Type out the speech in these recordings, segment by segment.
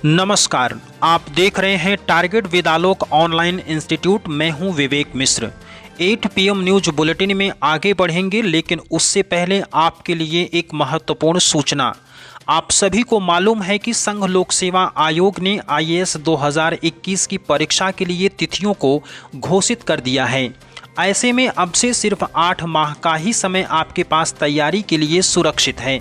नमस्कार, आप देख रहे हैं target with Alok online institute. मैं हूं विवेक मिश्र। 8 PM न्यूज बुलेटिन में आगे बढ़ेंगे, लेकिन उससे पहले आपके लिए एक महत्वपूर्ण सूचना। आप सभी को मालूम है कि संघ लोक सेवा आयोग ने IAS 2021 की परीक्षा के लिए तिथियों को घोषित कर दिया है। ऐसे में अब से सिर्फ 8 माह का ही समय आपके पास तैयारी के लिए सुरक्षित है।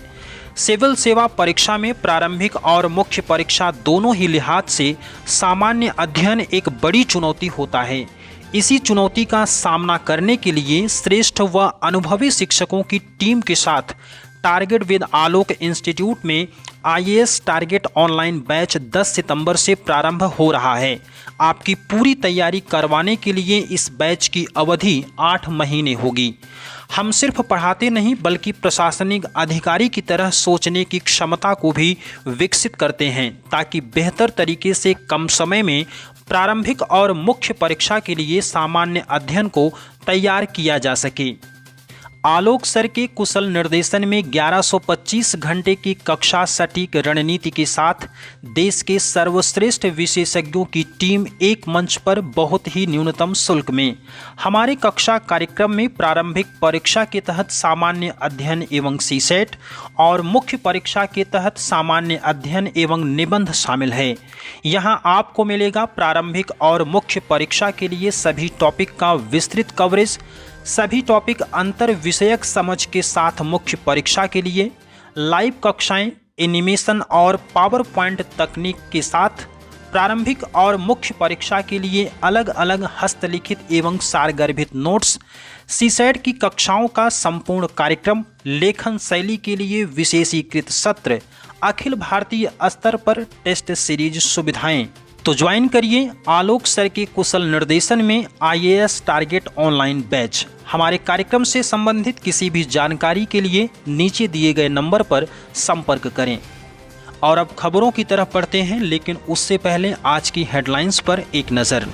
सिविल सेवा परीक्षा में प्रारंभिक और मुख्य परीक्षा दोनों ही लिहाज से सामान्य अध्ययन एक बड़ी चुनौती होता है। इसी चुनौती का सामना करने के लिए श्रेष्ठ व अनुभवी शिक्षकों की टीम के साथ टारगेट विद आलोक इंस्टीट्यूट में IAS टारगेट ऑनलाइन बैच 10 सितंबर से प्रारंभ हो रहा है। आपकी पूरी तैयारी करवाने के लिए इस बैच की अवधि 8 महीने होगी। हम सिर्फ पढ़ाते नहीं, बल्कि प्रशासनिक अधिकारी की तरह सोचने की क्षमता को भी विकसित करते हैं, ताकि बेहतर तरीके से कम समय में प्रारंभिक और मुख्य परीक्षा के लिए सामान्य अध्ययन को तैयार किया जा सके। आलोक सर के कुशल निर्देशन में 1125 घंटे की कक्षा सटीक रणनीति के साथ देश के सर्वश्रेष्ठ विशेषज्ञों की टीम एक मंच पर बहुत ही न्यूनतम शुल्क में हमारे कक्षा कार्यक्रम में प्रारंभिक परीक्षा के तहत सामान्य अध्ययन एवं CSET और मुख्य परीक्षा के तहत सामान्य अध्ययन एवं निबंध शामिल है। यहां आपको मिलेगा प्रारंभिक और मुख्य परीक्षा के लिए सभी टॉपिक का विस्तृत कवरेज, सभी टॉपिक अंतर विषयक समझ के साथ मुख्य परीक्षा के लिए लाइव कक्षाएं, एनिमेशन और पावर पॉइंट तकनीक के साथ प्रारंभिक और मुख्य परीक्षा के लिए अलग अलग हस्तलिखित एवं सारगर्भित नोट्स, CSET की कक्षाओं का संपूर्ण कार्यक्रम, लेखन शैली के लिए विशेषीकृत सत्र, अखिल भारतीय स्तर पर टेस्ट सीरीज सुविधाएं। तो ज्वाइन करिए आलोक सर के कुशल निर्देशन में IAS टारगेट ऑनलाइन बैच। हमारे कार्यक्रम से संबंधित किसी भी जानकारी के लिए नीचे दिए गए नंबर पर संपर्क करें। और अब खबरों की तरफ बढ़ते हैं, लेकिन उससे पहले आज की हेडलाइंस पर एक नज़र।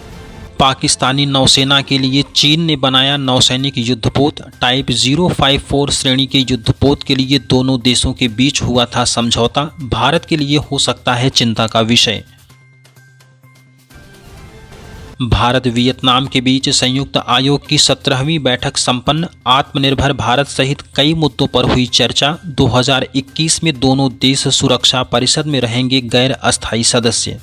पाकिस्तानी नौसेना के लिए चीन ने बनाया नौसैनिक युद्धपोत। टाइप 054 श्रेणी के युद्धपोत के लिए दोनों देशों के बीच हुआ था समझौता। भारत के लिए हो सकता है चिंता का विषय। भारत वियतनाम के बीच संयुक्त आयोग की 17वीं बैठक संपन्न। आत्मनिर्भर भारत सहित कई मुद्दों पर हुई चर्चा। 2021 में दोनों देश सुरक्षा परिषद में रहेंगे गैर अस्थायी सदस्य।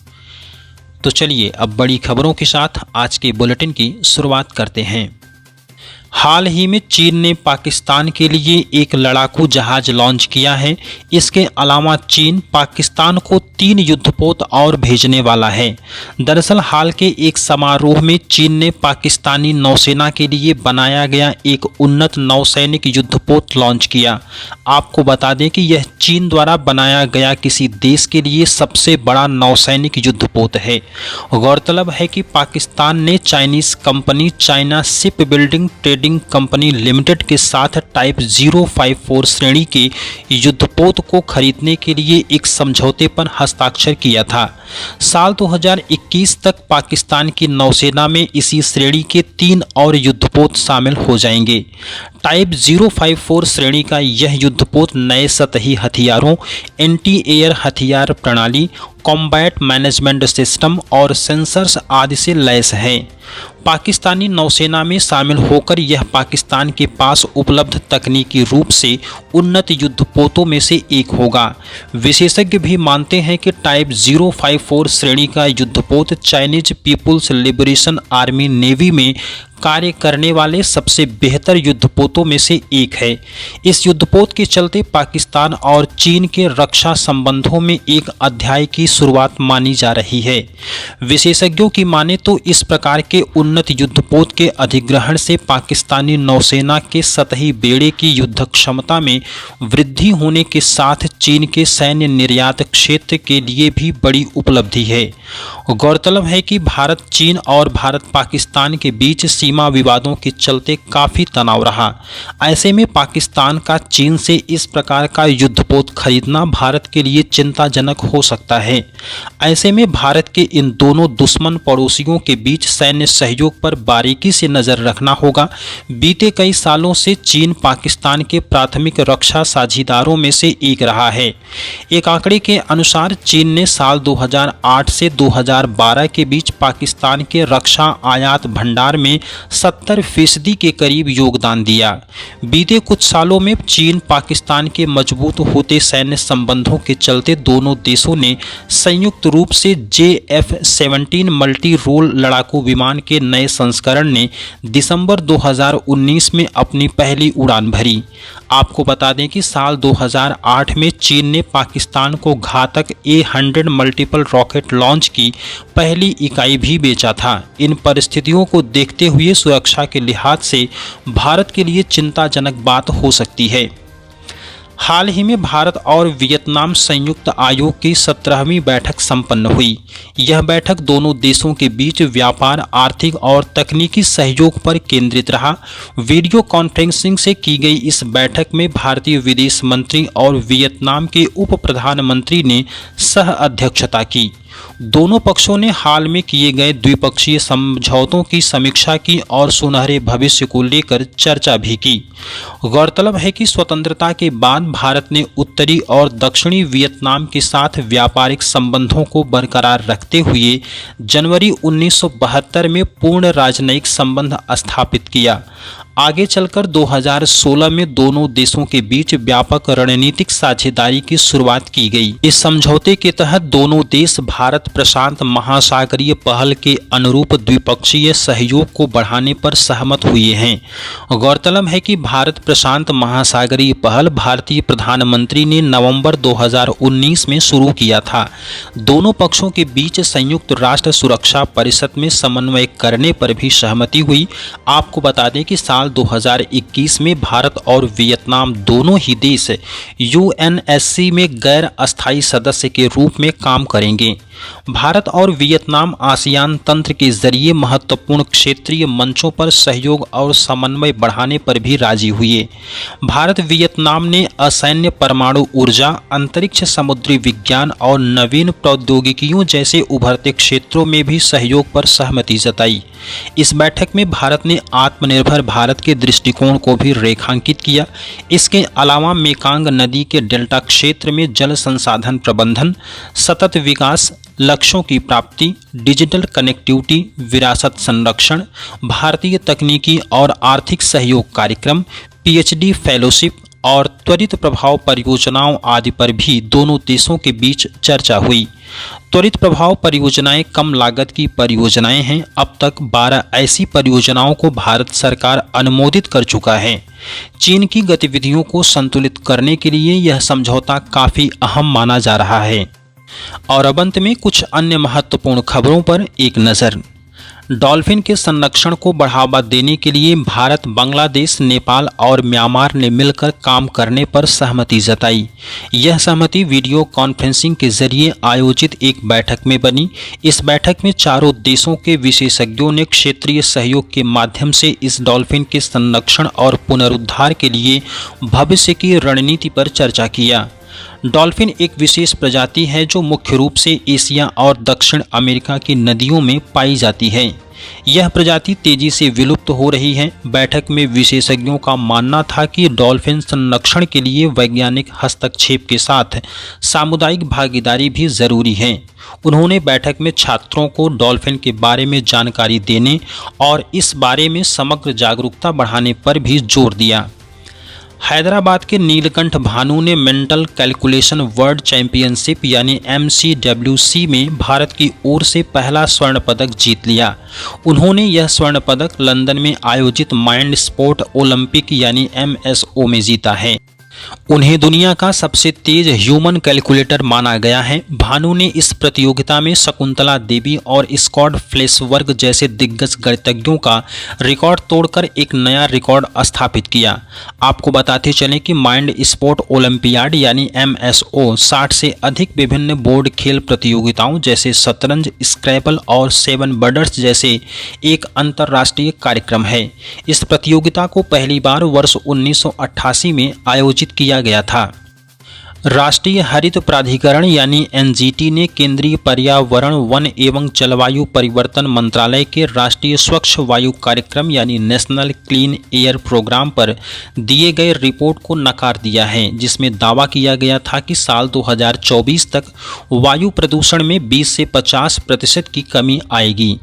तो चलिए अब बड़ी खबरों के साथ आज के बुलेटिन की शुरुआत करते हैं। हाल ही में चीन ने पाकिस्तान के लिए एक लड़ाकू जहाज लॉन्च किया है। इसके अलावा चीन पाकिस्तान को 3 युद्धपोत और भेजने वाला है। दरअसल हाल के एक समारोह में चीन ने पाकिस्तानी नौसेना के लिए बनाया गया एक उन्नत नौसैनिक युद्धपोत लॉन्च किया। आपको बता दें कि यह चीन द्वारा बनाया गया किसी देश के लिए सबसे बड़ा नौसैनिक युद्धपोत है। गौरतलब है कि पाकिस्तान ने Chinese company China ship building trading company limited के साथ टाइप 054 श्रेणी के युद्धपोत को खरीदने के लिए एक समझौते पर हस्ताक्षर किया था। साल 2021 तक पाकिस्तान की नौसेना में इसी श्रेणी के 3 और युद्धपोत शामिल हो जाएंगे। टाइप 054 श्रेणी का यह युद्धपोत नए सतही हथियारों, एंटी एयर हथियार प्रणाली, कॉम्बैट मैनेजमेंट सिस्टम और सेंसर्स आदि से लैस है। पाकिस्तानी नौसेना में शामिल होकर यह पाकिस्तान के पास उपलब्ध तकनीकी रूप से उन्नत युद्धपोतों में से एक होगा। विशेषज्ञ भी मानते हैं कि टाइप 054 श्रेणी का युद्धपोत Chinese People's Liberation Army Navy में कार्य करने वाले सबसे बेहतर युद्धपोतों में से एक है। इस युद्धपोत के चलते पाकिस्तान और चीन के रक्षा संबंधों में एक अध्याय की शुरुआत मानी जा रही है। विशेषज्ञों की माने तो इस प्रकार के उन्नत युद्धपोत के अधिग्रहण से पाकिस्तानी नौसेना के सतही बेड़े की युद्ध क्षमता में वृद्धि होने के साथ चीन के सैन्य निर्यात क्षेत्र के लिए भी बड़ी उपलब्धि है। गौरतलब है कि भारत चीन और भारत पाकिस्तान के बीच सीमा विवादों के चलते काफ़ी तनाव रहा। ऐसे में पाकिस्तान का चीन से इस प्रकार का युद्धपोत खरीदना भारत के लिए चिंताजनक हो सकता है। ऐसे में भारत के इन दोनों दुश्मन पड़ोसियों के बीच सैन्य सहयोग पर बारीकी से नज़र रखना होगा। बीते कई सालों से चीन पाकिस्तान के प्राथमिक रक्षा साझीदारों में से एक रहा है। एक आंकड़े के अनुसार चीन ने साल 2008 से 2012 के बीच पाकिस्तान के रक्षा आयात भंडार में 70% के करीब योगदान दिया। बीते कुछ सालों में चीन पाकिस्तान के मजबूत होते सैन्य संबंधों के चलते दोनों देशों ने संयुक्त रूप से JF-17 मल्टी रोल लड़ाकू विमान के नए संस्करण ने दिसंबर 2019 में अपनी पहली उड़ान भरी। आपको बता दें कि साल 2008 में चीन ने पाकिस्तान को घातक A-100 मल्टीपल रॉकेट लॉन्च की पहली इकाई भी बेचा था। इन परिस्थितियों को देखते हुए सुरक्षा के लिहाज से भारत के लिए चिंताजनक बात हो सकती है। हाल ही में भारत और वियतनाम संयुक्त आयोग की 17वीं बैठक संपन्न हुई। यह बैठक दोनों देशों के बीच व्यापार, आर्थिक और तकनीकी सहयोग पर केंद्रित रहा। वीडियो कॉन्फ्रेंसिंग से की गई इस बैठक में भारतीय विदेश मंत्री और वियतनाम के उप प्रधानमंत्री ने सह अध्यक्षता की। दोनों पक्षों ने हाल में किए गए द्विपक्षीय समझौतों की समीक्षा की और सुनहरे भविष्य को लेकर चर्चा भी की। गौरतलब है कि स्वतंत्रता के बाद भारत ने उत्तरी और दक्षिणी वियतनाम के साथ व्यापारिक संबंधों को बरकरार रखते हुए जनवरी 1972 में पूर्ण राजनयिक संबंध स्थापित किया। आगे चलकर 2016 में दोनों देशों के बीच व्यापक रणनीतिक साझेदारी की शुरुआत की गई। इस समझौते के तहत दोनों देश भारत प्रशांत महासागरीय पहल के अनुरूप द्विपक्षीय सहयोग को बढ़ाने पर सहमत हुए हैं। गौरतलब है कि भारत प्रशांत महासागरीय पहल भारतीय प्रधानमंत्री ने नवंबर 2019 में शुरू किया था। दोनों पक्षों के बीच संयुक्त राष्ट्र सुरक्षा परिषद में समन्वय करने पर भी सहमति हुई। आपको बता दें कि साल 2021 में भारत और वियतनाम दोनों ही देश UNSC में गैर अस्थायी सदस्य के रूप में काम करेंगे। भारत और वियतनाम आसियान तंत्र के जरिए महत्वपूर्ण क्षेत्रीय मंचों पर सहयोग और समन्वय बढ़ाने पर भी राजी हुए। भारत वियतनाम ने असैन्य परमाणु ऊर्जा, अंतरिक्ष, समुद्री विज्ञान और नवीन प्रौद्योगिकियों जैसे उभरते क्षेत्रों में भी सहयोग पर सहमति जताई। इस बैठक में भारत ने आत्मनिर्भर भारत के दृष्टिकोण को भी रेखांकित किया। इसके अलावा मेकांग नदी के डेल्टा क्षेत्र में जल संसाधन प्रबंधन, सतत विकास लक्ष्यों की प्राप्ति, डिजिटल कनेक्टिविटी, विरासत संरक्षण, भारतीय तकनीकी और आर्थिक सहयोग कार्यक्रम, PhD फेलोशिप और त्वरित प्रभाव परियोजनाओं आदि पर भी दोनों देशों के बीच चर्चा हुई। त्वरित प्रभाव परियोजनाएं कम लागत की परियोजनाएं हैं। अब तक 12 ऐसी परियोजनाओं को भारत सरकार अनुमोदित कर चुका है। चीन की गतिविधियों को संतुलित करने के लिए यह समझौता काफ़ी अहम माना जा रहा है। और अब अंत में कुछ अन्य महत्वपूर्ण खबरों पर एक नज़र। डॉल्फिन के संरक्षण को बढ़ावा देने के लिए भारत, बांग्लादेश, नेपाल और म्यांमार ने मिलकर काम करने पर सहमति जताई। यह सहमति वीडियो कॉन्फ्रेंसिंग के जरिए आयोजित एक बैठक में बनी। इस बैठक में चारों देशों के विशेषज्ञों ने क्षेत्रीय सहयोग के माध्यम से इस डॉल्फिन के संरक्षण और पुनरुद्धार के लिए भविष्य की रणनीति पर चर्चा किया। डॉल्फिन एक विशेष प्रजाति है जो मुख्य रूप से एशिया और दक्षिण अमेरिका की नदियों में पाई जाती है। यह प्रजाति तेजी से विलुप्त हो रही है। बैठक में विशेषज्ञों का मानना था कि डॉल्फिन संरक्षण के लिए वैज्ञानिक हस्तक्षेप के साथ सामुदायिक भागीदारी भी जरूरी है। उन्होंने बैठक में छात्रों को डॉल्फिन के बारे में जानकारी देने और इस बारे में समग्र जागरूकता बढ़ाने पर भी जोर दिया। हैदराबाद के नीलकंठ भानु ने मेंटल कैलकुलेशन वर्ल्ड चैंपियनशिप यानी MCWC में भारत की ओर से पहला स्वर्ण पदक जीत लिया। उन्होंने यह स्वर्ण पदक लंदन में आयोजित माइंड स्पोर्ट ओलंपिक यानी MSO में जीता है। उन्हें दुनिया का सबसे तेज ह्यूमन कैलकुलेटर माना गया है। भानु ने इस प्रतियोगिता में शकुंतला देवी और स्कॉट फ्लेशवर्ग जैसे दिग्गज गणितज्ञों का रिकॉर्ड तोड़कर एक नया रिकॉर्ड स्थापित किया। आपको बताते चलें कि माइंड स्पोर्ट ओलंपियाड यानी MSO 60 से अधिक विभिन्न बोर्ड खेल प्रतियोगिताओं जैसे शतरंज, स्क्रैबल और सेवन बर्डर्स जैसे एक अंतर्राष्ट्रीय कार्यक्रम है। इस प्रतियोगिता को पहली बार वर्ष 1988 में आयोजित किया गया था। राष्ट्रीय हरित प्राधिकरण यानी NGT ने केंद्रीय पर्यावरण, वन एवं जलवायु परिवर्तन मंत्रालय के राष्ट्रीय स्वच्छ वायु कार्यक्रम यानी नेशनल क्लीन एयर प्रोग्राम पर दिए गए रिपोर्ट को नकार दिया है, जिसमें दावा किया गया था कि साल 2024 तक वायु प्रदूषण में 20 से 50% की कमी आएगी।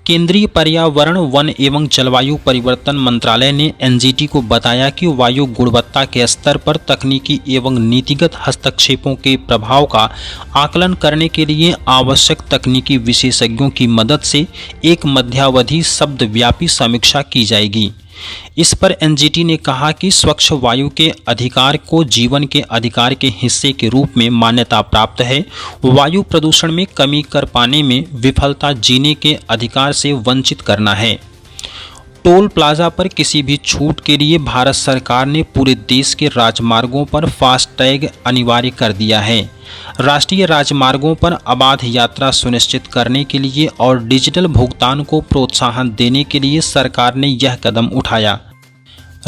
केंद्रीय पर्यावरण, वन एवं जलवायु परिवर्तन मंत्रालय ने NGT को बताया कि वायु गुणवत्ता के स्तर पर तकनीकी एवं नीतिगत हस्तक्षेपों के प्रभाव का आकलन करने के लिए आवश्यक तकनीकी विशेषज्ञों की मदद से एक मध्यावधि शब्दव्यापी समीक्षा की जाएगी। इस पर NGT ने कहा कि स्वच्छ वायु के अधिकार को जीवन के अधिकार के हिस्से के रूप में मान्यता प्राप्त है। वायु प्रदूषण में कमी कर पाने में विफलता जीने के अधिकार से वंचित करना है। टोल प्लाजा पर किसी भी छूट के लिए भारत सरकार ने पूरे देश के राजमार्गों पर फास्टैग अनिवार्य कर दिया है। राष्ट्रीय राजमार्गों पर अबाध यात्रा सुनिश्चित करने के लिए और डिजिटल भुगतान को प्रोत्साहन देने के लिए सरकार ने यह कदम उठाया।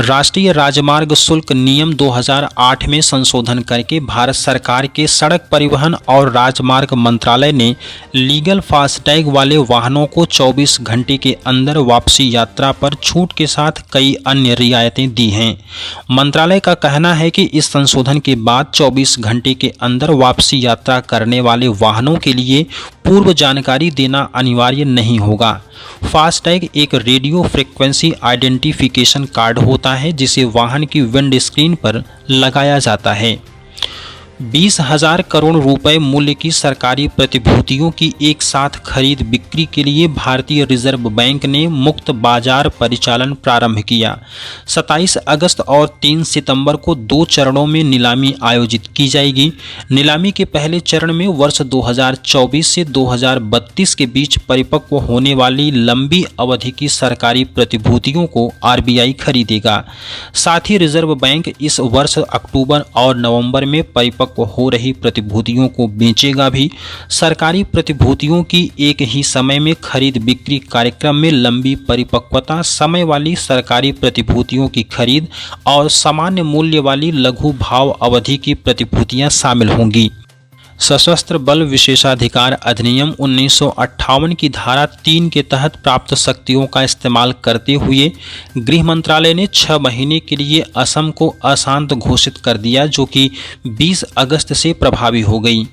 राष्ट्रीय राजमार्ग शुल्क नियम 2008 में संशोधन करके भारत सरकार के सड़क परिवहन और राजमार्ग मंत्रालय ने लीगल फास्टैग वाले वाहनों को 24 घंटे के अंदर वापसी यात्रा पर छूट के साथ कई अन्य रियायतें दी हैं। मंत्रालय का कहना है कि इस संशोधन के बाद 24 घंटे के अंदर वापसी यात्रा करने वाले वाहनों के लिए पूर्व जानकारी देना अनिवार्य नहीं होगा। फास्टैग एक रेडियो फ्रीक्वेंसी आइडेंटिफिकेशन कार्ड होता है जिसे वाहन की विंड स्क्रीन पर लगाया जाता है। 20,000 करोड़ रुपए मूल्य की सरकारी प्रतिभूतियों की एक साथ खरीद बिक्री के लिए भारतीय रिजर्व बैंक ने मुक्त बाजार परिचालन प्रारंभ किया। 27 अगस्त और 3 सितंबर को 2 चरणों में नीलामी आयोजित की जाएगी। नीलामी के पहले चरण में वर्ष 2024 से 2032 के बीच परिपक्व होने वाली लंबी अवधि की सरकारी प्रतिभूतियों को RBI खरीदेगा। साथ ही रिजर्व बैंक इस वर्ष अक्टूबर और नवंबर में परिपक्व हो रही प्रतिभूतियों को बेचेगा भी। सरकारी प्रतिभूतियों की एक ही समय में खरीद बिक्री कार्यक्रम में लंबी परिपक्वता समय वाली सरकारी प्रतिभूतियों की खरीद और सामान्य मूल्य वाली लघु भाव अवधि की प्रतिभूतियां शामिल होंगी। सशस्त्र बल विशेषाधिकार अधिनियम 1958 की धारा 3 के तहत प्राप्त शक्तियों का इस्तेमाल करते हुए गृह मंत्रालय ने 6 महीने के लिए असम को अशांत घोषित कर दिया, जो कि 20 अगस्त से प्रभावी हो गई।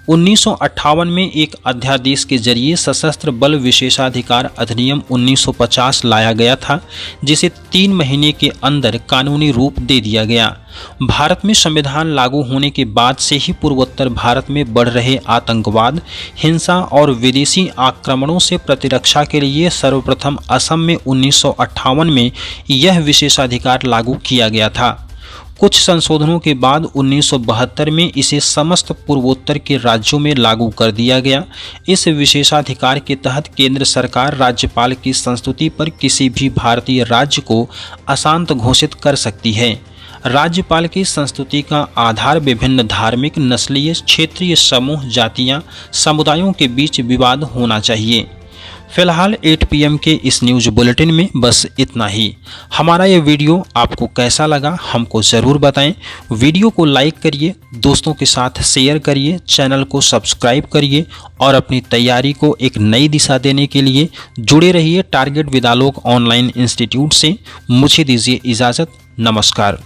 1958 में एक अध्यादेश के जरिए सशस्त्र बल विशेषाधिकार अधिनियम 1950 लाया गया था, जिसे 3 महीने के अंदर कानूनी रूप दे दिया गया। भारत में संविधान लागू होने के बाद से ही पूर्वोत्तर भारत में बढ़ रहे आतंकवाद, हिंसा और विदेशी आक्रमणों से प्रतिरक्षा के लिए सर्वप्रथम असम में 1958 में यह विशेषाधिकार लागू किया गया था। कुछ संशोधनों के बाद 1972 में इसे समस्त पूर्वोत्तर के राज्यों में लागू कर दिया गया। इस विशेषाधिकार के तहत केंद्र सरकार राज्यपाल की संस्तुति पर किसी भी भारतीय राज्य को अशांत घोषित कर सकती है। राज्यपाल की संस्तुति का आधार विभिन्न धार्मिक, नस्लीय, क्षेत्रीय समूह, जातियां, समुदायों के बीच विवाद होना चाहिए। फिलहाल 8 PM के इस न्यूज़ बुलेटिन में बस इतना ही। हमारा ये वीडियो आपको कैसा लगा हमको ज़रूर बताएं। वीडियो को लाइक करिए, दोस्तों के साथ शेयर करिए, चैनल को सब्सक्राइब करिए और अपनी तैयारी को एक नई दिशा देने के लिए जुड़े रहिए target with Alok online institute से। मुझे दीजिए इजाज़त। नमस्कार।